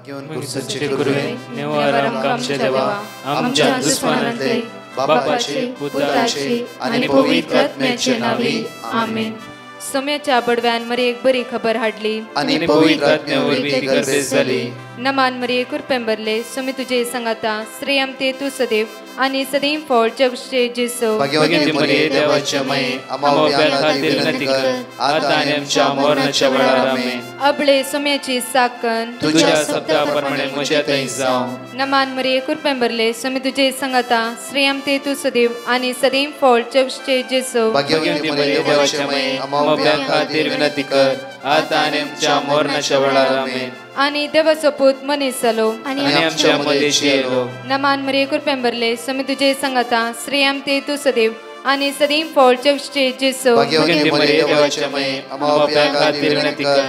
घेऊन पुरुषाचे गुरुवे नेवार आमच्या देवा आमच्या दुश्मनांतले बापाचे पुत्राचे आणि पवित्र आत्म्याचे नावे आमेन. सोम्याच्या बडव्यान मरी एक बरी खबर हाडली आणि पवित्र आत्म्यावर ती गर्दी झाली. नमान मरी कुरपेंबरले सोमी तुझे संगाता श्रेयम ते तू सदैव आणि सदैव फळ जगचे जेसो. भाग्यवती मरिये देवाच्या माये आम्हा खातीर विनंती कर आता आणि आमच्या मरणाच्या वेळार आमेन. अबळे सोम्याची साकन तुझ्या शब्दाप्रमाणे म्हज्या थंय जावं. नमान मरी कुरपेंबरले सोमी तुझे संगाता श्रेयम ते तू सदैव आणि सदैव फळ जगचे जेसो. भाग्यवती मरिये देवाच्या माये आम्हा खातीर विनंती कर आता आणि आमच्या मरणाच्या वेळार आमेन. आणि देवाचो पूत मनीस जालो आणि आमच्या मध्येशी येलो. नमान मरी कुरपेंबरले सोमी तुझे संगाता श्रेयम ते तू सदैव आणि सदैव फळ जगचे जेसो. भाग्यवती मरिये देवाच्या माये आम्हा खातीर विनंती कर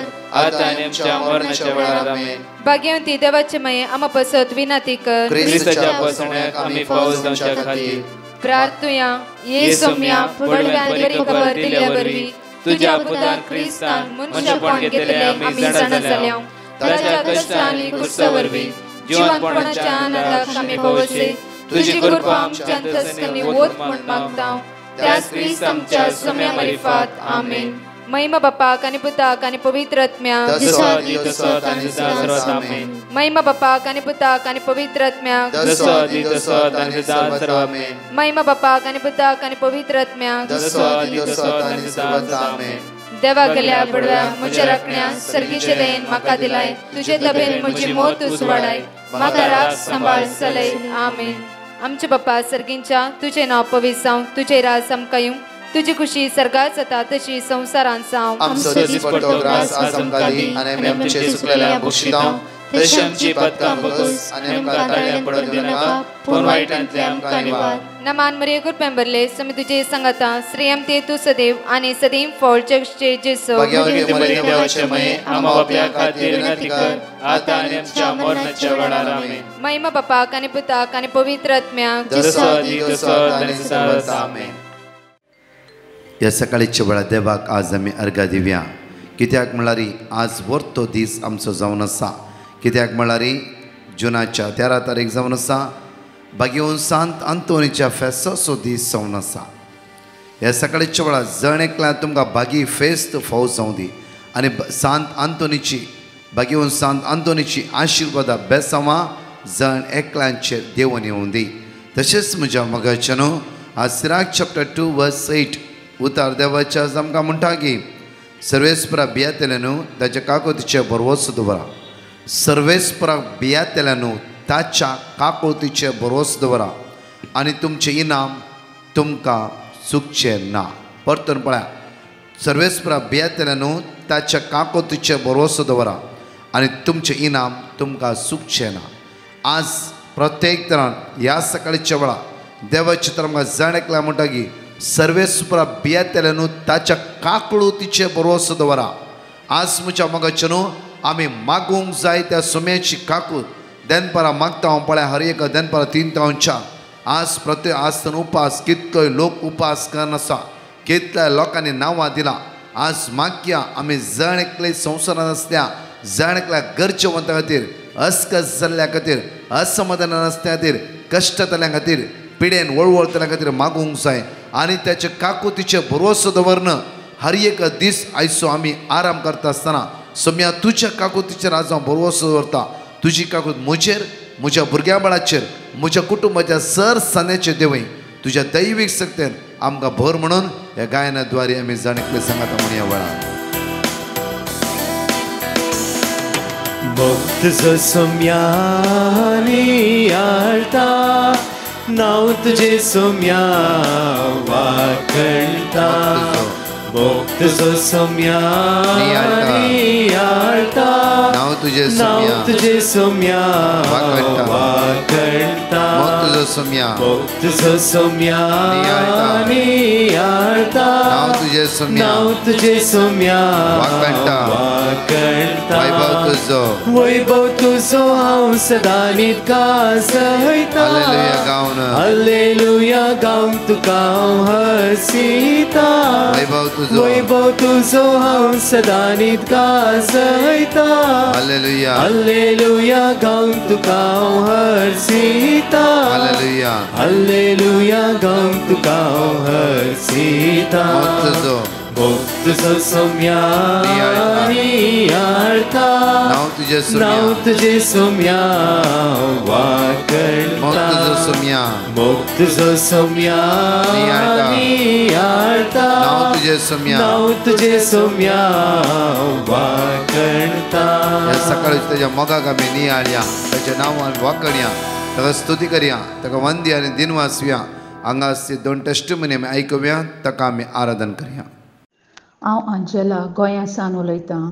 आता आणि आमच्या मरणाच्या वेळार आमेन. भाग्यवती देवाचे माये आम्हा पसत विनंती कर ख्रिस्ताच्या पसण्याक आम्ही पावस जावच्या खातीर प्रार्थुया. ये सोम्या बडव्यान बरी खबर दिल्यावरवी तुझ्या पुतान ख्रिस्तान मनुष्यपण घेतले आम्ही जाणा जाल्या. ताच्या कष्टांनी क्रुसावरवी जीवनपणाच्या आनंदाक आम्ही पवसे तुझी कृपा आमच्या अंतस्करणी वोत म्हण मागता. त्याच ख्रिस्त आमच्या सोम्या मार्फत आमेन. महिमा बापाक आणि पुताक आणि पवित्र आत्म्याक महिमा बापाक आणि पुताक आणि पवित्र आत्म्याक महिमा बापाक आणि पुताक आणि पवित्र आत्म्याक देवा गेल्या बडव्या म्हज्या राखण्या सर्गीचे देन म्हाका दिलाय. तुझे तबेन म्हजी मोत उसवाडाय म्हाका राख सांबाळ चलय. आमेन. आमचे बाप्पा सर्गींच्या तुझे नाव पवित्र जावं. तुझे राज आमकां येवं. तुझी खुशी सर्गात जाता तशी संसारांत जावं. आमचो दिसपट्टो ग्रास आज आमकां दी आनी आमी आमचे सुकलेल्या बक्षितांव तशी आमची पदकां बगस आनी आमकां ताळ्यां पडोवन दिनाका पूण वायटांतले आमकां निवार. नमान मरिये कुरपेंबरले सोमी तुझे संगाता श्रेयम ते तू सदैव आणि सदैव फळ जगचे जेसो. भाग्यवती मरिये देवाचे माये आम्हा बाप्या खातीर विनंती कर आता आनी आमच्या मरणाच्या वेळार आमेन. महिमा बापाक आणि पुताक आणि पवित्र आत्म्याक आमेन. ह्या सकाळीच्या वेळा देवाक आज आमी अर्घा दिवया. कित्याक म्हळ्यार आज वर्तो दीस आमचो जावन आसा. कित्याक म्हळ्यार जुनाच्या 13 तारीख जावन आसा. भाग्यवन सांत आंतोनीच्या फेस्ताचो दीस जावन आसा. ह्या सकाळीच्या वेळा जण एकल्यान तुमकां भागी फेस्त फावो जावं दी आनी सांत आंतोनीची भाग्यवन सांत आंतोनीची आशिर्वादा बेसांवां जण एकल्यांचेर देवून येवं दी. तशेंच म्हज्या मगाच्यानो आज सिराक चॅप्टर 2 वर्स 8 उतार देवाच्या आज आमकां म्हणटा की सर्वेस्परा बियातेल्यान ताच्या काकोतीचे बरवोस दवरा. सर्वेस्पराक बियातेल्यान ताच्या काकोतीचे बरवोस दवरा आनी तुमचें इनाम तुमकां चुकचें ना. परतून पळया सर्वेस्परा बियातेल्यान ताच्या काकोतीचे बरवोस दवरा आनी तुमचें इनाम तुमकां चुकचें ना. आज प्रत्येक तरान ह्या सकाळीच्या वेळा देवाच्या तर आमकां जाण एकल्या म्हणटा की सर्वेस्परा बियातेल्यान ताच्या काकळुतीचे बरोवस दवरा. आज म्हज्या मगाच्यानो आमी मागूंक जाय त्या सोम्याची काकूत देनपारां मागता पळय हर एक देनपारां 3 ते 4. आज प्रत्येक आसतना उपास कितकोय लोक उपास करनासा कितल्या लोकांनी नांवां दिलां. आज मागया आमी जण एकले संवसारांत आसल्या जण एकल्या गरजेवंता खातीर अस्कस जाल्ल्या खातीर असमाधान आसल्या खातीर कश्ट जाल्ल्या खातीर पिडेन वळवळतल्या खातीर मागूंक जाय आनी त्याचे काकुतीचे भरोसो दवरन हर एक दीस आयचो आमी आराम करता आसतना सोम्या तुज्या काकुतीचेर आज हांव भरोसो दवरता. तुजी काकूत म्हजेर म्हज्या भुरग्या बाळाचेर म्हज्या कुटुंबाच्या सर सान्याचेर देवय तुज्या दैवीक शक्तीन आमकां भर म्हणून ह्या गायना द्वारे आमी जाण एकले सांगाता म्हणया वेळार. भक्त सोम्यानी आळता नाव तुझे सोम्या वाकळटा. भक्त सोम्यानी आळता नाव तुझे सोम्या वाकळटा. भक्त सोम्यानी आळता नाव तुझे सोम्या वाकळटा. वैभव तुझो हांव सदा नितका सहयता. हालेलुया गावन तुका हांव हसिता. तुझो वैभव तुझो हांव सदा न्हीद गाजयता हालेलुया हल्लेलुया गाऊन तुका हांव हर्षिता हालेलुया हल्लेलुया गाऊन तुका हांव हर्षिता तुझो तुझो सोम्या नियाळता नाव तुझे नाव सुम्या तुझे सोम्या मोग वाकणता तुझो सुम्या मोग तुझो सोम्या नियाळता. नियाळता नाव तुझे सुम्या नाव तुझे सोम्या वाकणता या सकाळी त्याच्या मोगाक आमी नियाळया त्याच्या नांवान वाकणया ताका स्तुती करया ताका वंदी आनी दिन वाचुया हांगा दोन टेस्टिमनी आमी आयकुया ताका आमी आराधन करया. हांव अंजेला गोंया सावन उलयतां.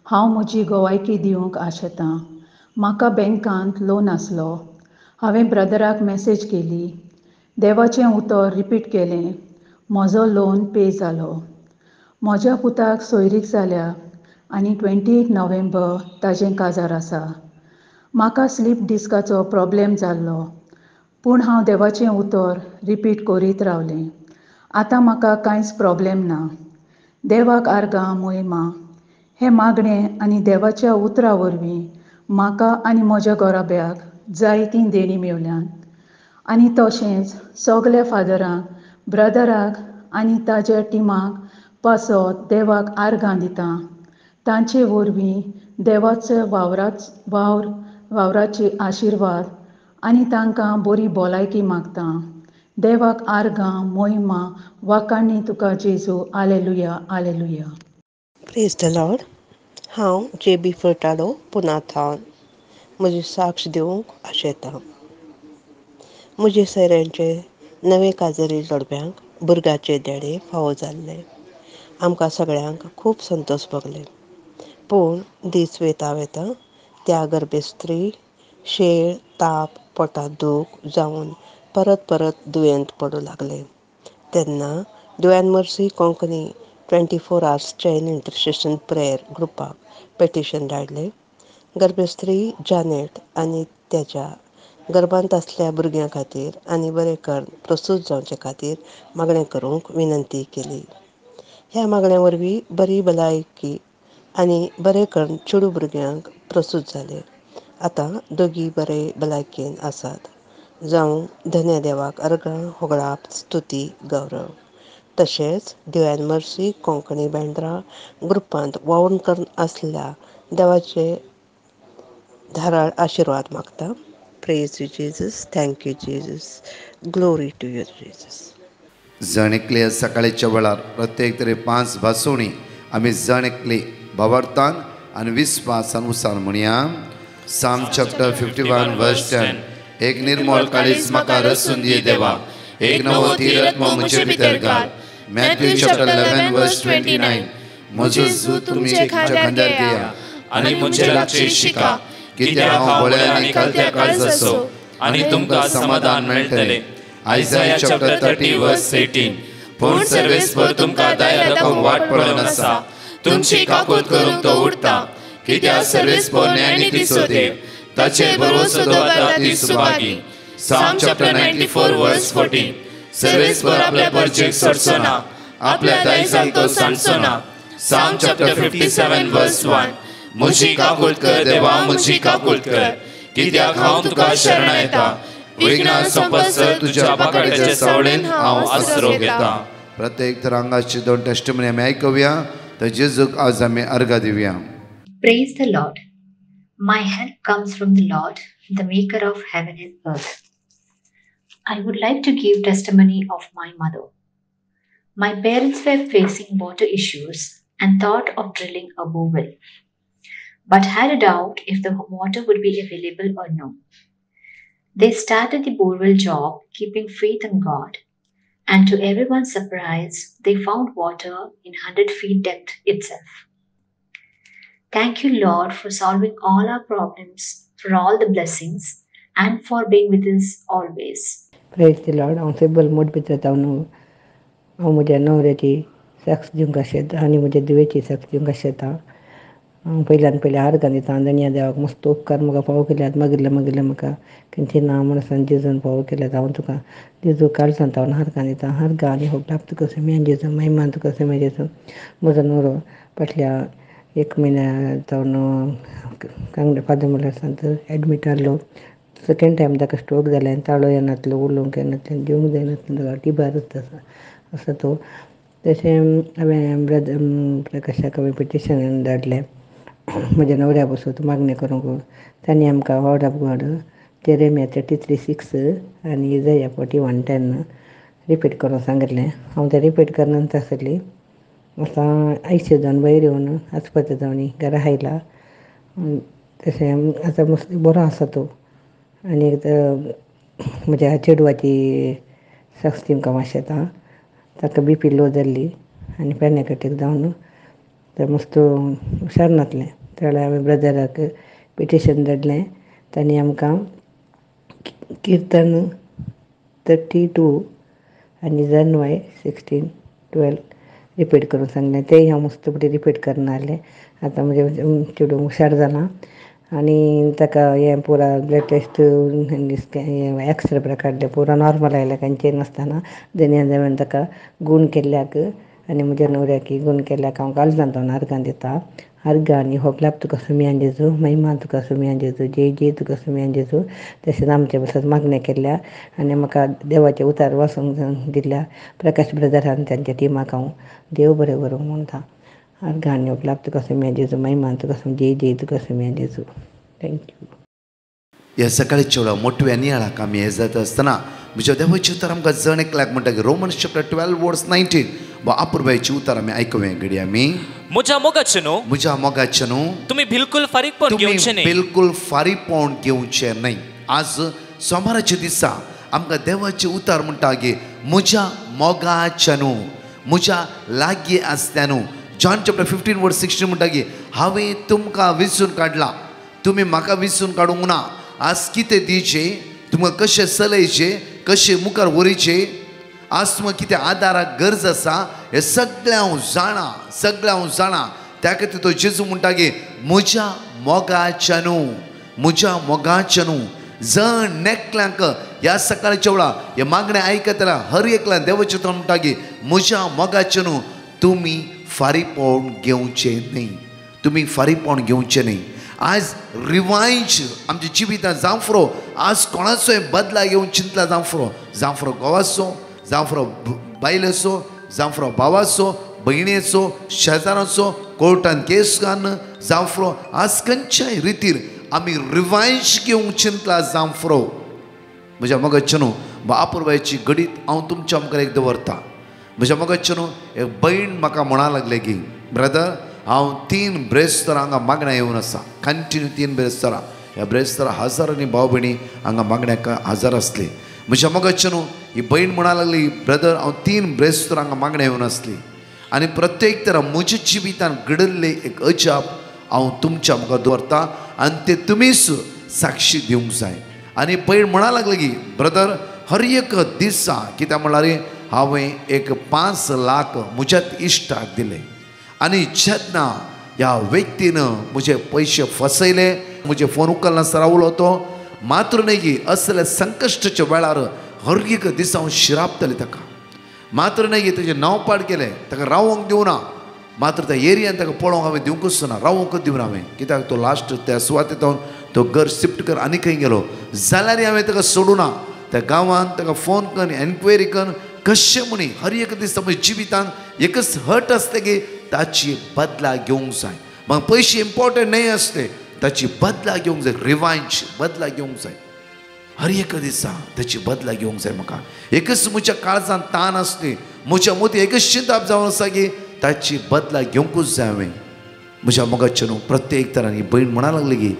हांव म्हजी गोवायकी दिवंक आशेतां. म्हाका बँकांत लोन आसलो. हांवें ब्रदराक मॅसेज केली. देवाचें उतर रिपीट केलें. म्हजो लोन पे जालो. म्हज्या पुताक सोयरीक जाल्या आनी 28 नोव्हेंबर ताजें काजार आसा. म्हाका स्लीप डिस्काचो प्रॉब्लेम जाल्लो पूण हांव देवाचें उतर रिपीट करीत रावलें. आतां म्हाका कांयच प्रॉब्लेम ना. देवाक आर्गां महिमा. हें मागणें आनी देवाच्या उतरा वरवीं म्हाका आनी म्हज्या घोराब्याक जायतीं देणी मेवल्यान. आनी तशेंच सगल्या फादरांक ब्रदराक आनी ताज्या टिमाक पासत देवाक आर्गां दितां. तांचे वरवीं देवाचो वावराची आशिर्वाद आनी तांकां बरी भलायकी मागतां. देवाक आर्गां महिमा वाखाणणी तुका जेजू. Hallelujah hallelujah. Praise the Lord. हांव JB फर्टाडो पुनाथावन म्हजी साक्ष दिवंक आशेतां. म्हजे सयऱ्यांचे नवे काजरी जोडप्यांक भुरग्याचे देडे फावो जाल्ले. आमकां सगळ्यांक खूब संतोश भोगले. पूण दीस वेता वेता त्या गर्भेस्त्री शेळ ताप पोटांत दूख जावन परत दुयेंत पडूं लागले. तेन्ना डिवायन मर्सी कोंकणी 24 hours चैन इंटरसेशन प्रेयर ग्रुपाक पेटिशन धाडलें. गर्भस्त्री जानेट आनी तेच्या गर्भांत आसल्या भुरग्यां खातीर आनी बरें करून प्रसूत जावचे खातीर मागणें करूंक विनंती केली. ह्या मागण्या वरवीं बरी भलायकी आनी बरें करून चेडूं भुरग्यांक प्रसूत जाले. आतां दोगी बरे भलायकेन आसात. जावं धन्य देवाक अर्गां होगळाप स्तुती गौरव. तशेंच डिवायन मर्सी कोंकणी बँड्रा ग्रुपांत वावून करून आसल्या देवाचे धाराळ आशिर्वाद मागता. Praise you Jesus. Thank you Jesus. Glory to you Jesus. जण एकले सकाळीच्या वेळार प्रत्येक तरी 5 भासोवणी आमी जण एकली भावार्थान आनी विस्वासान उसार म्हणया. साम चॅप्टर 51 वर्स 10. एक निर्मळ काळीज म्हाका रसून दिये देवा. एक नवो तीरत्म म्हजे भितर घाल. मॅथ्यू चॅप्टर 11 वर्स 29. म्हजो जूत तुमचे खांद्यार दिया आनी म्हजे लागचे शिका, कित्याक हांव बळ्या आनी कालत्या काळजाचो आनी तुमकां समाधान मेळटलें. आयजाया चॅप्टर 30 वर्स 18. पूण सर्वेस्पर तुमकां दाया दाखोवंक वाट पळोवन आसा. तुमची काकूट करूंक तो उठता, कित्याक सर्वेस्पर न्यायनितीचो देव. ताचेर भरवंसो दवरता ती सुभागी. साम चॅप्टर 94 वर्स 14. सर्वेस्पर आपल्या परजेक सोडचो ना, आपल्या दायजाक तो सांडचो ना. साम चॅप्टर 57 वर्स 1. म्हजी काकूट कर देवा, म्हजी काकूट कर, कित्याक हांव तुका शरण येता. विघ्नां संपत्सर तुज्या बाकाड्याच्या सावळेन हांव आसरो घेता. प्रत्येक तरांगाची 2 टेस्टिमनी आमी आयकुया. तर जेजूक आज आमी अर्गां दिवया. Praise the Lord. My help comes from the Lord, the maker of heaven and earth. I would like to give testimony of my mother. My parents were facing water issues and thought of drilling a borewell, but had a doubt if the water would be available or no. They started the borewell job, keeping faith in God, and to everyone's surprise, they found water in 100 feet depth itself. Thank you, Lord, for solving all our problems, for all the blessings, and for being with us always. Praise the Lord. हांव सेबल मोठ भितर जावन हांव म्हज्या न्हवऱ्याची साक्ष दिवंक आशेतां आनी म्हज्या दुवेची साक्ष दिवंक आशेतां. हांव पयल्यान पयलीं आर्गां दिता धन्या देवाक मस्त उपकार म्हाका फावो केल्यात मागिल्लें म्हाका खंयचें ना म्हणून जेजून फावो केल्यात हांव तुका जेजू काल सांगता हांव आर्गां दिता आर्गां आनी होप तुका समेन जेजू महिमान तुका समेन जेजू म्हजो न्हवरो फाटल्या 1 म्हयन्या जावन फादर म्हणल्यार सांत एडमीट आहलो सेकेंड टायम ताका स्ट्रोक जालें ताळो येनासलो उलोवंक येनासलें जेवंक जायनासलें ताका टिबार आसा तो तशें हांवें प्रकाशाक हांवें पिटिशन धाडलें म्हज्या न्हवऱ्या पासून मागणी करूंक तांणी आमकां वर्ड ऑफ गॉड जेरेमिया 33:6 आनी इजाया 41:10 रिपीट करून सांगिल्लें हांव तें रिपीट करनात आसली आतां 80 जावन वयर येवन आस्पत्रे जावन घरा आयला तशें आतां मस्त बरो आसा तो आनी म्हज्या चेडवाची साक्स दिवंक मातशें येता ताका BP लो जाल्ली आनी पॅनिक अटॅक जावन तर मस्त हुशार नासलें त्यावेळेला हांवें ब्रदराक पिटिशन धाडलें तांणी आमकां किर्तन 32 आनी Jeremiah 16:12 रिपीट करून सांगलें तेंय हांव मस्त बरें रिपीट करना जालें आतां म्हजें चेडूं हुशार जालां आनी ताका हें पुरा ब्लड टेस्ट एक्सरे बी काडले पुरा नॉर्मल आयल्या खंयचें नासतना धन्या देवान ताका गूण केल्ल्याक आनी म्हज्या न्हवऱ्याक गूण केल्ल्याक हांव काल सांगता आर्गां दिता आर्गां आनी होप लाभ तुका सुमयान जेजू महिमा तुका सुमयान जेजू जय तुका सुमयान जेजू तशेंच आमच्या बसत मागणें केल्ल्या आनी म्हाका देवाचे उतार वाचूंक दिल्ल्या प्रकाश ब्रदर आनी तांच्या टिमाक हांव देव बरें करूं म्हणटा आर्गां आनी होप लाभ तुका सुमयान जेजू महिमा तुका जय तुका सुमयान जेजू थँक्यू. ह्या सकाळीच्या वेळा मोठव्या नियाळाक आमी हे जाता आसतना म्हज्या देवाचें उतर आमकां जण एकल्याक म्हणटा की रोमन्स चॅप्टर 12:19 वा अपुर्बायेचें उतर आमी आयकुवें घडी आमी म्हज्या मोगाचें न्हू तुमी बिलकुल फारीकपण घेवचें न्ही बिलकुल फारीकपण घेवचें न्ही. आज सोमाराच्या दिसा आमकां देवाचें उतर म्हणटा की म्हज्या मोगाचें न्हू म्हज्या लागीं आसल्या न्हू. जॉन चॅप्टर 15:16 म्हणटा की हांवें तुमकां विसरून काडला तुमी म्हाका विसरून काडूंक ना. आज कितें दिवचें तुमकां कशें चलयचें कशें मुखार व्हरचें आज तुमकां कितें आदाराक गरज आसा हें सगळें हांव जाणा त्या खातीर तो जेजू म्हणटा की म्हज्या मोगाचें न्हू जण नेकल्यांक ह्या सकाळच्या वेळा हे मागणें आयकतल्या हर एकल्यान देवाचें तोंड म्हणटा की म्हज्या मोगाचें न्हू तुमी फारीकपण घेवचें न्ही. आज रिवायज आमच्या जिवितांत जावं फुरो आज कोणाचोय बदला घेवन चिंतला जावं फुरो घोवाचो जावं फुरो बायलेचो जावं फुरो भावाचो भयणेचो शेजाराचो कोर्टान केस घालून जावं फुरो आज खंयच्याय रितीर आमी रिवायज घेवंक चिंतला जावं फुरो म्हज्या मोगाचें न्हू अपुर्बायेची घडीत हांव तुमच्या मुखार एक दवरता. म्हज्या मोगाचें न्हू एक भयण म्हाका म्हणा लागले की ब्रदर हांव 3 ब्रेस्तरां हांगा मागण्या येवन आसा कंटिन्यू 3 ब्रेस्तरां ह्या ब्रेस्तरां हजारांनी भाव भयणी हांगा मागण्याक हजर आसली. म्हज्या मोगाचें न्हू ही भयण म्हणा लागली ब्रदर हांव 3 ब्रेस्तरां हांगा मागण्या येवन आसली आनी प्रत्येक तरा म्हज्या जिवितान घडल्ले एक अजाप हांव तुमच्या मुखार दवरता आनी ते तुमीच साक्षी दिवंक जाय. आनी भयण म्हणा लागली की ब्रदर हर एक दिसा कित्याक म्हळ्यार हांवें एक 5 लाख म्हज्याच इश्टाक दिले आनी जेन्ना ह्या व्यक्तीन म्हजे पयशे फसयले म्हजे फोन उखलनासतना रावलो तो मात्र न्ही असले संकश्टाच्या वेळार हर एक दिसा हांव शिरापतलें ताका मात्र न्ही तेजें नांव पाड केलें ताका रावोंक दिवना मात्र त्या एरियान ताका पळोवंक हांवें दिवंकूच ना रावोंकूच दिवना हांवें कित्याक तो लास्ट त्या सुवातेर तो घर शिफ्ट कर आनी खंय गेलो जाल्यार हांवें ताका सोडूना त्या गांवांत ताका फोन करून एनक्वायरी करून कशें म्हणी हर एक दिसा म्हज्या जिवितांत एकच हट आसता की ताची बदला घेवंक जाय. म्हाका पयशे इम्पॉर्टंट न्हय आसले ताची बदला घेवंक जाय रिवांज बदला घेवंक जाय हर एक दिसा ताची बदला घेवंक जाय. म्हाका एकच म्हज्या काळजांत ताण आसली म्हज्या मदीं एकच चिंताप जावन आसा की ताची बदला घेवंकूच जाय हांवें. म्हज्या मोगाचें न्हू प्रत्येक तरान ही भयण म्हणा लागली की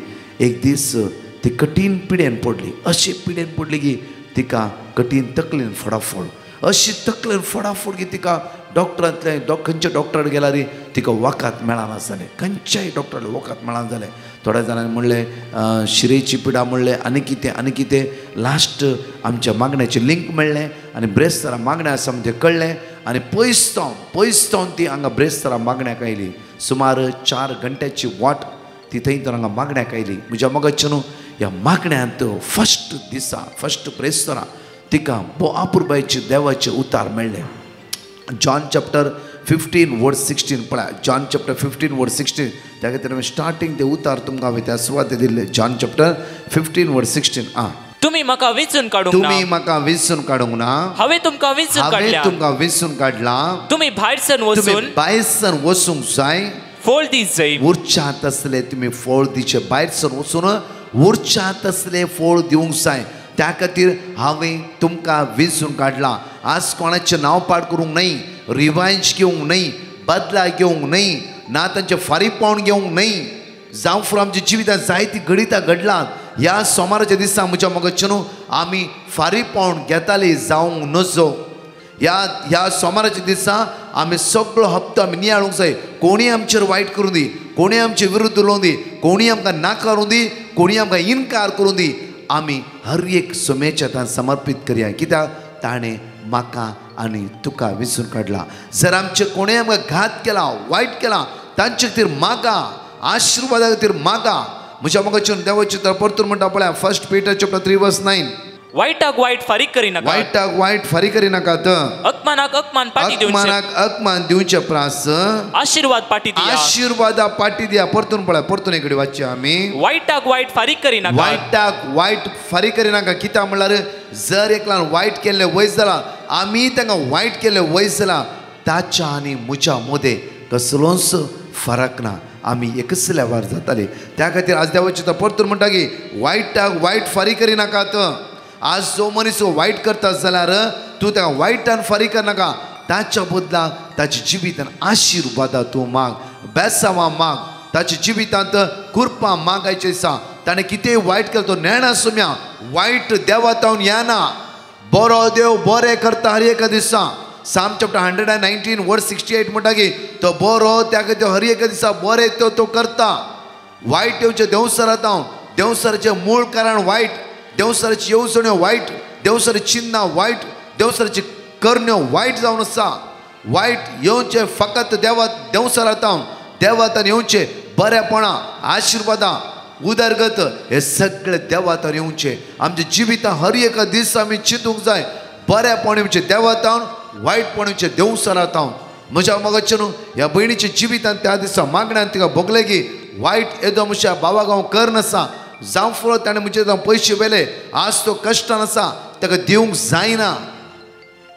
एक दीस ती कठीण पिडेन पडली अशी पिडेन पडली की तिका कठीण तकलेन फडाफड अशी तकलेन फडाफड की तिका डॉक्टरांतले खंयच्या डॉक्टराक गेल्यार तिका वखद मेळना जालें खंयच्याय डॉक्टराक वखद मेळना जालें. थोड्या जाणांनी म्हणलें शिरेची पिडा म्हणलें आनी कितें लास्ट आमच्या मागण्याचें लिंक मेळ्ळें आनी ब्रेस्तरां मागणें आसा म्हणजे कळ्ळें आनी पयस जावन ती हांगा ब्रेस्तारां मागण्याक आयली. सुमार 4 घंट्याची वाट ती थंय तर हांगा मागण्याक आयली. म्हज्या मोगाचें न्हू ह्या मागण्यांत फस्ट ब्रेस्तारां तिका अपुरबायेचे देवाचे उतार मेळ्ळे. जॉन चॅप्टर 15:16 पळय. जॉन चॅप्टर 15:16 त्या खातीर हांवें स्टार्टींग ते उतार तुमकां हांवें त्या सुवाते दिल्ले. John chapter 15:16. तुम्ही म्हाका वेचून काडूंक ना. हांवें तुमकां वेचून काडला. तुम्ही भायर वचूंक जाय. फोळ दीस जाय. उरच्यात असले तुम्ही फोळ दिचे. भायर सर वचून उरच्यात असले फोळ दिवंक जाय. त्या खातीर हांवें तुमकां वेचून काडला. आज कोणाचें नांव पाड करूंक न्हय, रिवांज घेवंक न्हय, बदला घेवंक न्हय, ना तांचें फारीकपण घेवंक न्हय. जावं फुडें आमच्या जिवितांत जायतीं घडितां घडलात. ह्या सोमाराच्या दिसा म्हज्या मोगाचें न्हू आमी फारीकपण घेतालीं जावंक नजो. ह्या सोमाराच्या दिसा आमी सगळो हप्तो आमी नियाळूंक जाय. कोणीय आमचेर वायट करूं दी, कोणीय आमचे विरुद्ध उलोवं दी, कोणीय आमकां नाकारूं दी, कोणीय आमकां इन्कार करूं दी, आमी हर एक सोमेच्या हातांत समर्पीत करया. कित्याक ताणें म्हाका आनी तुका वेचून काडला. जर आमचे कोणेय आमकां घात केला, वायट केला, तांचे खातीर मागा, आशिर्वादा खातीर मागा. म्हज्या मोगाचें देवाचे तर परतून म्हणटा पळय 1 Peter chapter 3:9. वायटाक वायट फारीक करिनाकात. अकमानाक अकमान दिवचे प्रास. आशिर्वादा पाटी दिया. परतून पळय, परतून एक वाचचे आमी. वायटाक वायट फारीक करिनाका. कित्याक म्हणल्यार जर एकल्यान वायट केल्ले वयस जाला, आमी तांकां वायट केल्ले वयस जाला, ताच्या आनी म्हज्या मदें कसलोच फरक ना. आमी एकच लेवार जाताले. त्या खातीर आज देवाचे तर परतून म्हणटा की वायटाक वायट फारीक करिनाकात. आज जो मनीस वायट करता जाल्यार तूं ताका वायटान फारीक करनाका. ताच्या बदलाक ताच्या जिवितांत आशिर्वादा तूं माग, बेसांवां माग, ताच्या जिवितांत कुरपां मागायचें दिसा. ताणें कितेंय वायट केलो तो नेणा सुम्या वायट देवातावन येना. बरो देव बरें करता हर एका दिसा. Psalm chapter 119:68 म्हणटा की तो बरो त्या खातीर हर एका दिसा बरें तो करता. वायट येवचे देवसरांत देवसराचें मूळ कारण वायट, देवसराची येवजण्यो वायट, देवसराची चिन्नां वायट, देवसराची करण्यो वायट जावन आसा. वायट येवचे फकत देवसरांत येवचे. बरेपणां, आशिर्वादां, उदरगत हे सगळे देवातान येवचे. आमच्या जिवितांत हर एका दीस आमी चिंतूंक जाय बरेपण येवचें देवातावन, वायटपण येवचें देवसरांत. म्हज्या मोगाचें न्हू ह्या भयणीच्या जिवितांत त्या दिसा मागण्यान तिका भोगलें की वायट येदो म्हज्या बाबाक हांव कर नासा. जावं फुडें ताणें म्हजे पयशे वेले, आज तो कश्टान आसा, ताका दिवंक जायना.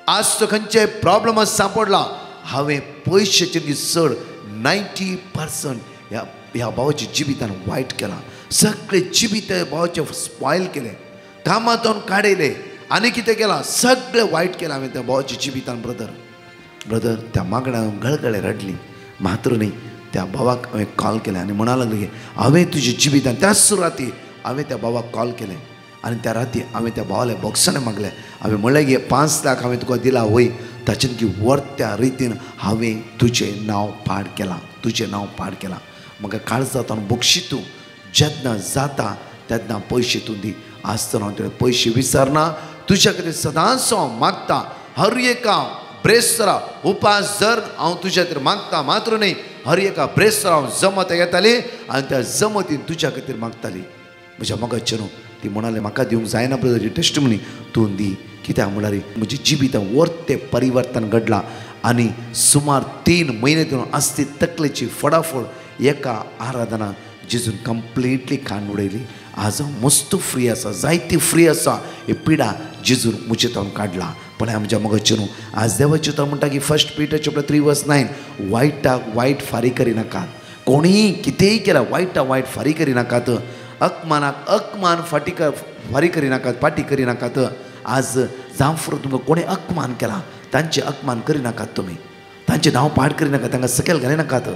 आज तो खंयचेय प्रॉब्लम सांपडला. हांवें पयशेचेर चड 90% ह्या भावाच्या जिवितांत वायट केलां. सगळे जिवीत भावाचें स्पॉयल केलें, कामांतून काडयलें, आनी कितें केलां सगळें वायट केलां हांवें त्या भावाच्या जिवितांत. ब्रदर त्या मागण्यान गळगळे रडली. मात्र न्ही त्या भावाक हांवें कॉल केलें आनी म्हणा लागलें की हांवें तुज्या जिवितांत त्याच राती हांवें त्या भावाक कॉल केलें आनी त्या राती हांवें त्या भावाले बॉक्साने मागलें. हांवें म्हणलें की 5 लाख हांवें तुका दिला वय, ताच्यान की त्या रितीन हांवें तुजें नांव पाड केलां. म्हाका काळजांतल्यान बक्षितू जेन्ना जाता तेन्ना पयशे तूं दी. आसतना हांव तुवें पयशे विसरना. तुज्या खातीर सदांच हांव मागता. हर एका ब्रेस्तारा उपास जर हांव तुज्या खातीर मागता. मात्र न्ही हर एका ब्रेस्तारा हांव जमत घेताली आनी त्या जमतीन तुज्या खातीर मागताली. म्हज्या मोगाचें न्हू ती म्हणाली म्हाका दिवंक जायना ब्रदर टेस्टिमनी तूं दी. कित्याक म्हळ्यार म्हज्या जिवितांत वर्तें परिवर्तन घडलां आनी सुमार 3 म्हयने तितून आसती तकलेची फडाफड एका आराधना जेजून कंप्लिटली काडून उडयली. आज हांव मस्त फ्री आसा, जायती फ्री आसा. ही पिडा जेजून म्हजे तावन काडला. पण आमच्या मोगाचें न्हू आज देवाचें तर म्हणटा की 1 Peter chapter 3:9 वायटाक वायट फारीक करिनाकात. कोणीय कितेंय केला वायटाक वायट फारीक करिनाकात. अकमानाक अकमान फारीक करिनाकात, पाटी करिनाकात. आज जावं फुडें तुमकां कोणें अकमान केला तांचें अकमान करिनाकात. तुमी तांचें नांव पाड करिनाकात, तांकां सकयल घालिनाकात,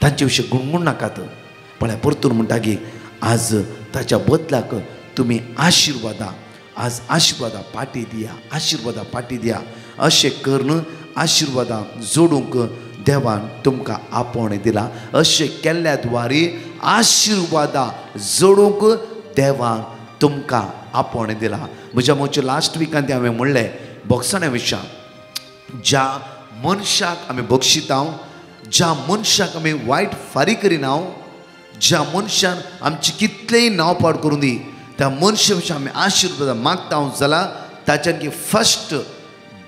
तांचे विशीं गुणगुण नाकात. पण परतून म्हणटा की आज ताच्या बदलाक तुमी आशिर्वादा पाटी दिया. अशें करून आशिर्वादां जोडूंक देवान तुमकां आपोवणें दिला. अशें केल्ल्या द्वारे आशिर्वादां जोडूंक देवान तुमकां आपोवणें दिला. म्हज्या लास्ट विकांत हांवें म्हणलें बॉक्साण्या विशयां ज्या मनशाक आमी बक्षितांव, ज्या मनशाक आमी वायट फारी करिनाव, ज्या मनशान आमचे कितलेंय नांव पाड करूं दी, त्या मनशा विशीं आमी आशिर्वाद मागता जाल्यार ताच्यान की फस्ट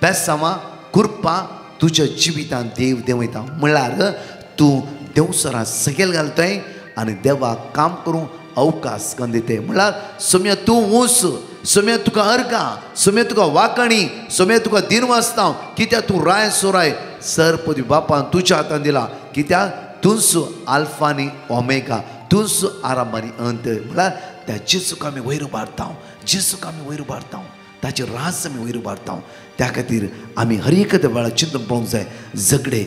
बेसांवां कुरपा तुज्या जिवितांत देव देंवयता. म्हणल्यार तूं देवसरा सकयल घालताय आनी देवाक काम करूं अवकाश करून दिते. म्हणल्यार सोम्या तूं ऊस, सोम्या तुका अर्गा, सोम्या तुका वाकणी, सोम्या तुका दिनवासतांव, कित्याक तूं राय सोराय सरपदी बापान तुज्या हातान दिला. कित्याक तूंच आल्फा आनी ओमेगा, तूंच आराम आनी अंत. म्हळ्यार त्या जेसूक आमी वयर उबारता, जेसूक आमी वयर उबारता, ताचे रास आमी वयर उबारता. त्या खातीर आमी हर एक वेळा चिंतून पळोवंक जाय. झगडे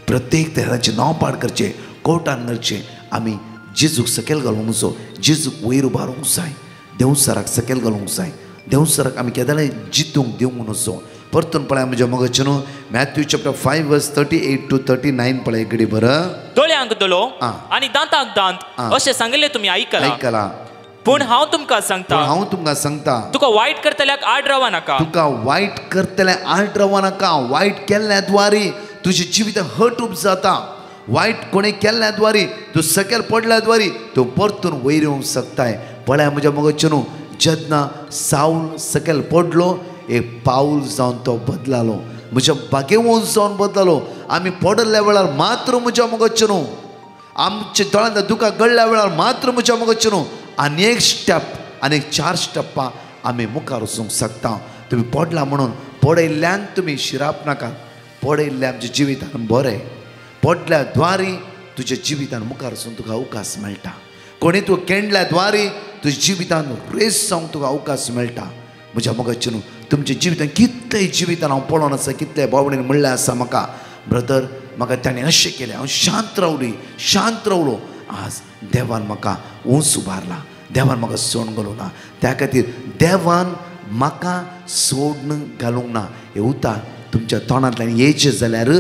प्रत्येक तरांचें नांव पाड करचें, कोर्टान करचें. आमी जेजूक सकयल घालूंक जाय, जेजूक वयर उबारूंक जाय, देवसराक सकयल घालूंक जाय. देवसराक आमी केदांय जितूंक दिवंक नजो. परतून पळय म्हज्या मगजन मॅथ्यू चॅप्टर 5 वर्स 38 to 39 पळय घडी बरं. दोळ्यांक दोळो आनी दांताक दांत अशें सांगिल्लें तुमी आयकलां. पूण हांव तुमकां सांगता, तुका वायट करतल्याक आड रावा नाका. तुका वायट करतल्याक आड रावा नाका. वायट केल्ल्या द्वारे तुजें जिवीत हट जाता. वायट कोणें केल्ल्या द्वारे तूं सकयल पडल्या द्वारे तूं परतून वयर येवंक शकताय. पळय म्हज्या मगजन जेन्ना साऊल सकयल पडलो, एक पाऊल जावन तो बदलालो, म्हज्या बागेवंश जावन बदलालो. आमी पडल्या वेळार मात्र म्हज्या मगजन, आमच्या दोळ्यांतल्या दुखां गळ्ळ्या वेळार मात्र म्हज्या मगजन आनी एक स्टेप, आनी 4 स्टेपां आमी मुखार वचूंक शकता. तुमी पडला म्हणून पडयल्ल्यान तुमी शिराप नाका. पडयल्ले आमच्या जिवितान बरें. पडल्या द्वारे तुज्या जिवितान मुखार वचून तुका अवकाश मेळटा. कोणी तूं केंडल्या द्वारे तुज्या जिवितान रेस जावंक तुका अवकाश मेळटा. म्हज्या मगजन तुमच्या जिवितान कितलेय जिवितान हांव पळोवन आसा, कितले भावनेन म्हणलें आसा म्हाका, ब्रदर म्हाका ताणें अशें केलें, हांव शांत रावलो. आज देवान म्हाका उंच उबारला, देवान म्हाका सोडून घालूंक ना. त्या खातीर देवान म्हाका सोडून घालूंक ना हें उतार तुमच्या तोंडांतल्यान येयचें जाल्यार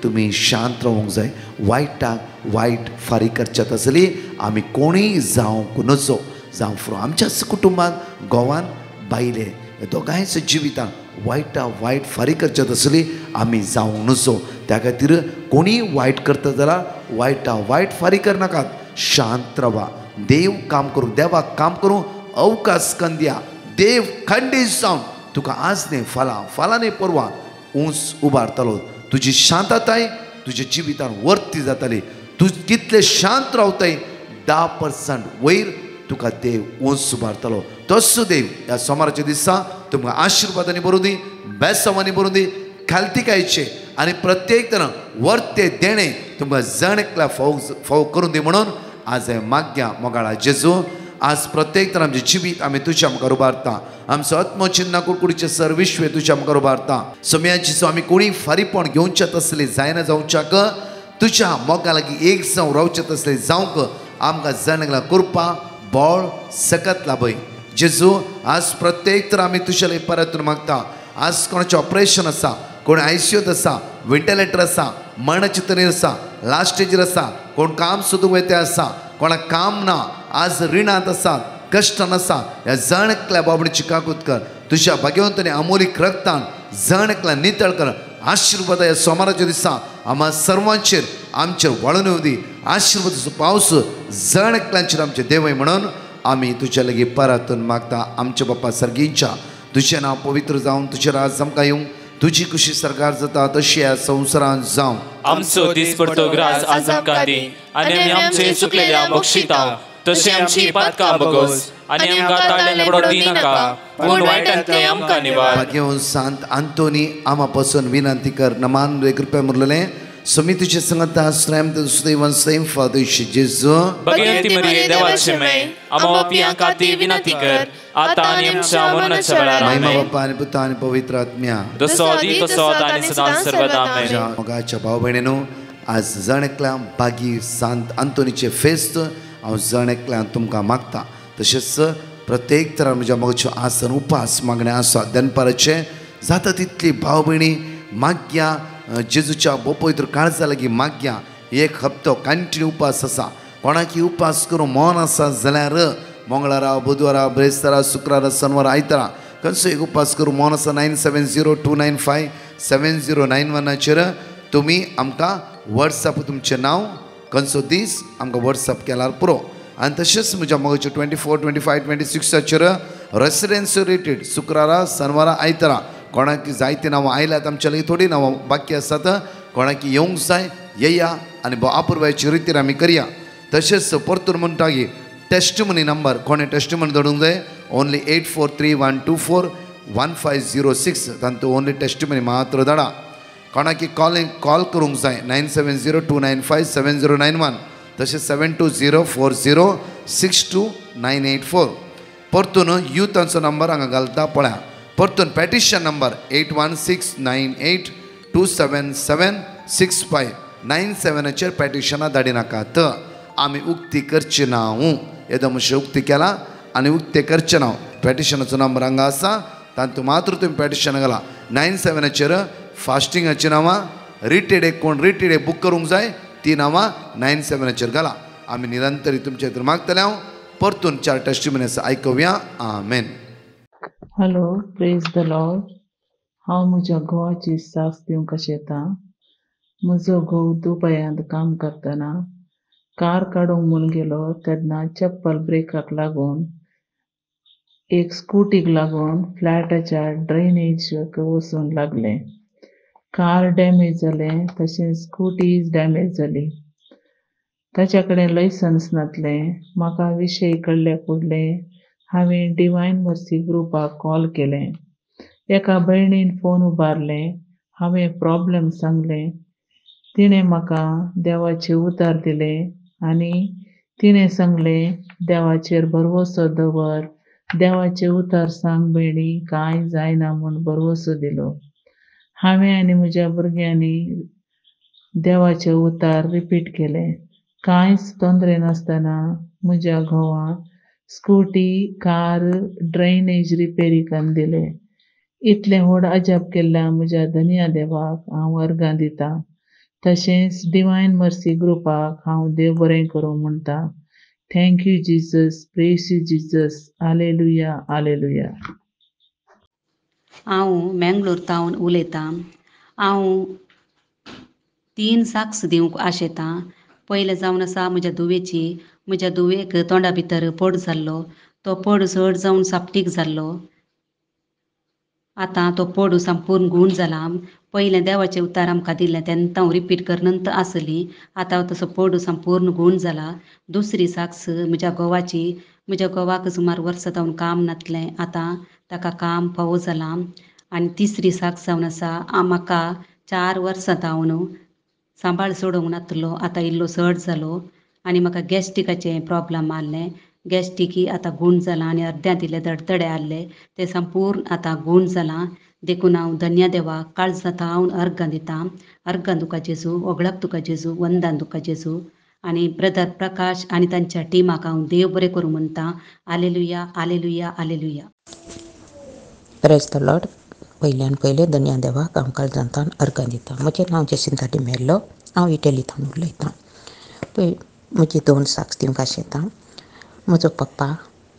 तुमी शांत रावूंक जाय. वायटाक वायट फारी करच्यात आसली आमी कोणीय जावंक नजो. जावं फुरो आमच्याच कुटुंबांत गोवान बायले दोगांयच जिवितान वायट फारी करच्यात आसली आमी जावंक नजो. त्या खातीर कोणीय वायट करता जाल्यार वायट फारी करनाकात. शांत रावा. देव काम करूं, देवाक काम करूं अवकाश करून दिया. देव खंडीत जावन तुका आज न्ही फाल्यां न्ही परवां उंच उबारतलो. तुजी शांतताय तुज्या जिवितान वर्ती जाताली. तूं कितले शांत रावताय 10% वयर तुका देव उंच उबारतलो. तसो देव ह्या सोमाराच्या दिसा तुमकां आशिर्वादांनी भरूं दी, बेसांवांनी भरूं दी, खालतिकायचे आनी प्रत्येक तरां वर्ते देणे तुमकां जणकल्या फाव करून दी म्हणून आज हांवें माग्या मोगाळा जेजू. आज प्रत्येक तरां आमचें जिवीत आमी तुज्या मुखार उबारता. आमचो आत्मचिन्ना कुडकुडीचे सर्विश्व तुज्या मुखार उबारता. सोम्याची सो आमी कोणी फारीपण घेवच्यात आसली जायना जावच्याक, तुज्या मोगा लागीं एक जावं रावचेत आसले जावंक आमकां जणकल्या कुरपा बळ सकत लाभय. जेजू आज प्रत्येक तर आमी तुज्या लागीं परतून मागता. आज कोणाचें ऑपरेशन आसा, कोण आयसीयूत आसा, वेंटिलेटर आसा, मरणाचे तरेन आसा, लास्ट स्टेजीर आसा, कोण काम सोदूंक वयता आसा, कोणाक काम ना, आज रिणांत आसात, कश्टान आसा, ह्या जणकल्या बाबडीची काकूत कर. तुज्या भाग्यवंतांनी अमोलीक रक्तान जणकल्या नितळ कर. आशिर्वाद ह्या सोमाराच्या दिसा आम्हा सर्वांचेर आमचेर वळून येवं दी. आशिर्वादाचो पावस जणकल्यांचेर आमचे देवय म्हणून आमी तुज्या लागीं परतून मागता. आमच्या बापा सर्गींच्या तुजें नांव पवित्र जावन तुजें राज आमकां येवं. तुजी खुशी सरकार जाता तशी ह्या संवसारांत जावं. आमचो दिसपडटो ग्रास आज आमकां दी आनी आमी आमचे चुकलेल्या बक्षिता तशें आमची पातकां बगोस आनी आमकां ताळ्यान पडोवंक दिनाका पूण वायटांतले आमकां निवार. भाग्यवान सांत आंतोनी आमा पासून विनंती कर. नमान कृपया मुरलेलें समी तुजे संगत आश्रम सुदैवन सैम फादोशी जेजू भगवंती मरिये देवाचे माय आमो पियां खातीर विनंती कर आतां आनी आमच्या मरणाच्या वेळार. महिमा बापा आनी पुता आनी पवित्र आत्म्या तसो आदी तसो आनी सदां सर्वदा आमेन. मोगाच्या भाव भयणीनो आज जणकल्या बागी सांत आंतोनीचे फेस्त हांव जणकल्यान तुमकां मागता. तशेंच प्रत्येक तरां म्हज्या मोगाच्यो आसन उपास मागणे आसा दनपाराचे जाता तितली भाव भयणी माग्या. जेजूच्या पवित्र काळजा लागीं माग्या. एक हप्तो कंटिन्यू उपास आसा. कोणाकी उपास करूं मौन आसा जाल्यार मंगळारा बुधवारा ब्रेस्तारा शुक्रारा शनवारा आयतारा खंयचो एक उपास करूं मौन आसा 9702957091 चेर तुम्ही आमकां वॉट्सअप तुमचें नांव खंयचो दीस आमकां वॉट्सअप केल्यार पुरो. आनी तशेंच म्हज्या मोगाचे 24, 25, 26 रेसिडेन्सी रिट्रीट शुक्रारा शेनवारा आयतारा कोणाक जायती नांवां आयल्यात आमच्या लागीं थोडी नांवां बाकी आसात. कोणाक येवंक जाय येया आनी अपुर्वाची रितीर आमी करया. तशेंच परतून म्हणटा की टेस्टमनी नंबर कोणें टेस्टमनी धाडूंक जाय ओन्ली 8431241506 तातूंत ओन्ली टेस्टमनी मात्र धाडा. कोणाक कॉल करूंक जाय 9702957091 तशेंच 7204062984. परतून युथांचो नंबर हांगा घालता पळया. परतून पेटिशन नंबर 816982776597 पेटिशनां धाडी नाकात. आमी उक्ती करची ना. येदो मातशें उक्ती केला आनी उक्ते करचे ना. पेटिशनाचो नंबर हांगा आसा तातूंत मात्र तुमी पेटिशन घाला. 97 फास्टिंगाची नांवां रिटेड कोण रिटेड बूक करूंक जाय ती नांवां 97 घाला. आमी निरंतरी तुमचे खातीर मागतले. हांव परतून 4 टेस्टिमनीज आयकुया. Amen. Hello, praise the Lord. हांव म्हज्या घोवाची साक्ष दिवंक येता. म्हजो घोव दुबयांत काम करतना कार काडूंक म्हूण गेलो तेन्ना चप्पल ब्रेकाक लागून एक स्कूटीक लागून फ्लॅटाच्या ड्रेनेजाक वचून लागलें. कार डॅमेज जालें तशेंच स्कूटी डॅमेज जाली. ताच्या कडेन लायसन्स नासलें. म्हाका विशय कळ्ळे फुडलें हांवें डिवायन मर्सी ग्रुपाक कॉल केलें. एका भयणीन फोन उबारलें. हांवें प्रॉब्लेम सांगलें. तिणें म्हाका देवाचे उतर दिले आनी तिणें सांगलें देवाचेर भरवोसो दवर, देवाचे उतर सांग भयणी, कांय जायना म्हूण भरवोसो दिलो. हांवें आनी म्हज्या भुरग्यांनी देवाचे उतर रिपीट केले. कांयच तोंदरे नासतना म्हज्या घोवाक स्कूटी कार ड्रेनेज रिपेरीक दिले. इतलें व्हड अजाप केल्ल्या म्हज्या धन्या देवाक हांव अर्गां दितां. तशेंच डिवायन मर्सी ग्रुपाक हांव देव बरें करूं म्हणटा. Thank you Jesus, press you Jesus. Hallelujah, hallelujah. हांव मेंगलोर तावन उलयतां. हांव 3 साक्ष दिवंक आशेतां. पयलें जावन आसा म्हज्या धुवेक तोंडा भितर पड जाल्लो. तो पड चड जावन सापटीक जाल्लो. आतां तो पड संपूर्ण गूण जाला. पयलें देवाचें उतार आमकां दिल्लें तेन्ना हांव रिपीट करनंत आसली. आतां तसो पड संपूर्ण गूण जाला. दुसरी साक्ष म्हज्या घोवाक सुमार वर्सां जावन काम नासलें. आतां ताका काम फावो जालां. आनी तिसरी साक्ष जावन आसा म्हाका 4 वर्सां जावन सांबाळ सोडूंक नासलो. आतां इल्लो चड जालो आनी म्हाका गॅस्ट्रिकाचें प्रॉब्लम आहलें. गॅस्ट्रिकी आतां गूण जालां आनी अर्द्या दिले धडधडे आहले ते संपूर्ण आतां गूण जालां. देखून हांव धन्या देवाक काळजांत हांव अर्गां दितां. अर्गां तुका जेजू, वगळाक तुका जेजू, वंदन तुका जेजू. आनी ब्रदर प्रकाश आनी तांच्या टिमाक हांव देव बरें करूं म्हणटा. Hallelujah, hallelujah, hallelujah. Praise the Lord. पयल्यान पयलें धन्या देवाक हांव काळजांतान अर्गां दितां. म्हजें नांव जेसिंता डिमेल्लो. हांव इटलींतल्यान उलयतां. पळय म्हजी 2 साक्ष दिवंक आशेतां. म्हजो पप्पा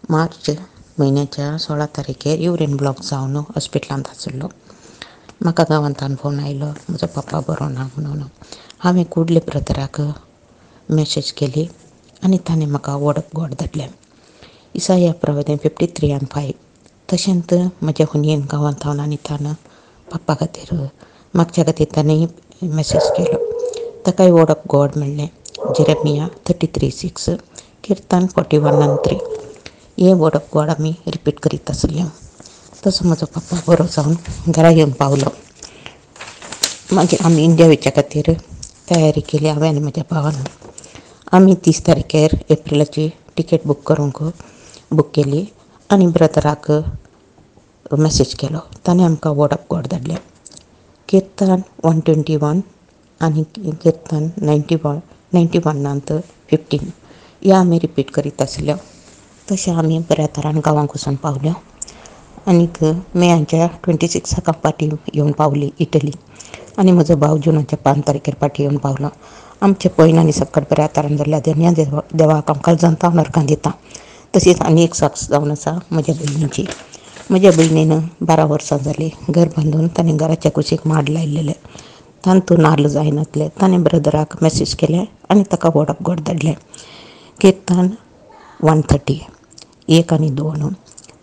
मार्च म्हयन्याच्या 16 तारखेर युरीन ब्लॉक जावन हॉस्पिटलांत आशिल्लो. म्हाका गांवांतल्यान फोन आयलो म्हजो पप्पा बरो ना म्हणून. हांवें कुडले ब्रदराक मॅसेज केली आनी ताणें म्हाका वर्ड ऑफ गॉड धाडलें. इसाया प्रवचन 53:5. तशेंच म्हज्या हुनयेन गांवांत आनी ताणें पप्पा खातीर मागच्या खातीर ताणें मॅसेज केलो. ताकाय वर्ड ऑफ गॉड मेळ्ळें. जेरेमिया 33:6, किर्तन 41:3. हे वर्ड ऑफ गॉड आमी रिपीट करीत आसले. तसो म्हजो पप्पा बरो जावन घरा येवन पावलो. मागीर आमी इंडिया वयच्या खातीर तयारी केली. हांवें आनी म्हज्या भावान. आमी 30 तारखेर एप्रिलाची टिकेट बूक केली आनी ब्रदराक मॅसेज केलो. ताणें आमकां वर्ड ऑफ गॉड धाडलें. किर्तन 121 आनी किर्तन 91:15 हे आमी रिपीट करीत आसल्यो. तशें आमी बऱ्या तरान गांवांक वचून पावल्यो. आनीक मेयाच्या 26 पाटी येवन पावली इटली. आनी म्हजो भाव जुनाच्या 5 तारखेर पाटी येवन पावलो. आमचे पयन आनी सकट बऱ्या तरान जाल्ल्या धन्या देवाक हांव काळजांत अर्गां दितां. तशीच आनी एक साक्ष जावन आसा म्हज्या भयणीची. म्हज्या भयणीन 12 वर्सां जालीं घर बांदून ताणें घराच्या कुशीक माड लायिल्लें. तांतू नाल्ल जायनातले ताणें ब्रदराक मॅसेज केलें आनी ताका वर्ड ऑफ गॉड धाडलें. किर्तन 130 1 आनी 2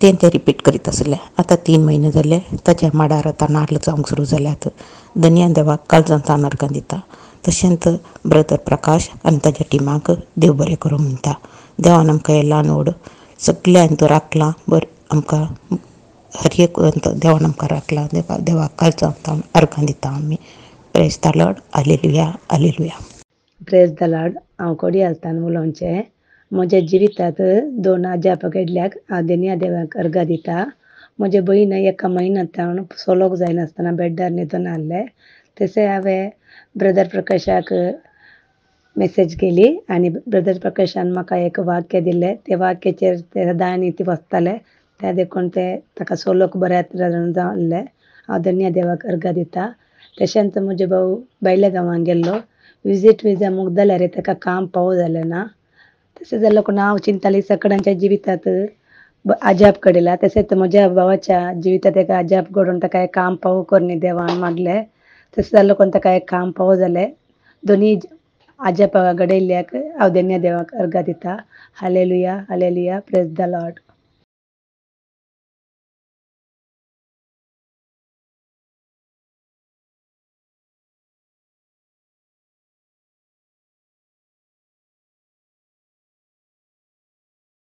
तें रिपीट करीत आसलें. आतां 3 म्हयने जाले ताच्या माडार आतां नाल्ल जावंक सुरू जाल्यात. धन्या देवाक काळजांत अर्गां दिता. तशेंच ब्रदर प्रकाश आनी ताच्या टिमाक देव बरें करूं म्हणटा. देवान आमकां हे ल्हान व्हड सगळ्यांत राखलां आमकां हर एक देवान आमकां राखलां. देवाक काळजांत अर्गां दिता आमी. Praise the Lord. Hallelujah hallelujah. Praise the Lord. हांव कोडयालतान उलोवचें. म्हज्या जिवितांत 2 आजाप घडल्याक हांव देनिया देवाक अर्गां दिता. म्हजे भयण 1 म्हयन्यांत चलोंक जायनासतना बेड्डार न्हिदून आसलें. तशें हांवें ब्रदर प्रकाशाक मॅसेज केली आनी ब्रदर प्रकाशान म्हाका एक वाक्य दिलें. त्या वाक्याचेर ते सदां न्हिद बसताले. त्या देखून ताका चलोंक बऱ्याक जाल्लें. हांव धन्या देवाक अर्गां दिता. तशेंच म्हजो भाऊ भायल्या गांवांत गेल्लो. विजीट विजा मोग जाल्यार ताका काम पावो जालें ना. तशें जालें कोण हांव चिंताली सगळ्यांच्या जिवितांत आजाप घडयला. तशेंच म्हज्या भावाच्या जिवितांत एक आजाप घडोवन ताका एक काम पावो कर न्ही देवान मागलें. तशें जालें कोण ताका एक काम पावो जालें. दोनी आजाप घडयल्ल्याक हांव धन्या देवाक अर्गां दिता. Hallelujah hallelujah. Praise the Lord.